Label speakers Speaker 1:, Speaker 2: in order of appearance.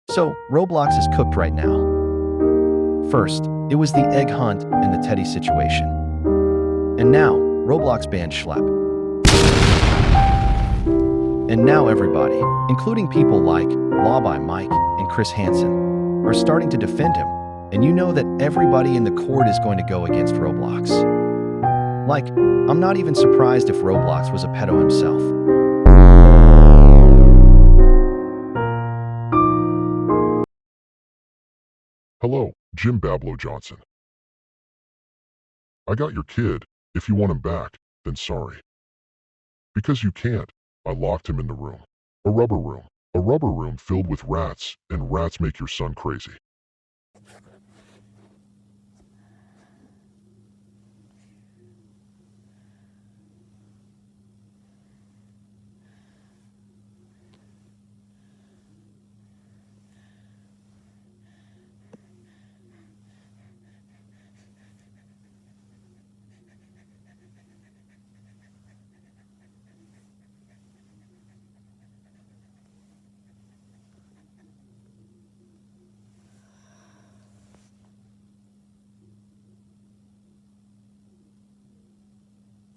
Speaker 1: So, Roblox is cooked right now. First, it was the egg hunt and the Teddy situation. And now, Roblox banned Schlep. And now everybody, including people like Law by Mike and Chris Hansen, are starting to defend him. And you know that everybody in the court is going to go against Roblox. Like, I'm not even surprised if Roblox was a pedo himself.
Speaker 2: Hello, Jim Bablo Johnson. I got your kid. If you want him back, then sorry. Because you can't. I locked him in the room. A rubber room. A rubber room filled with rats, and rats make your son crazy.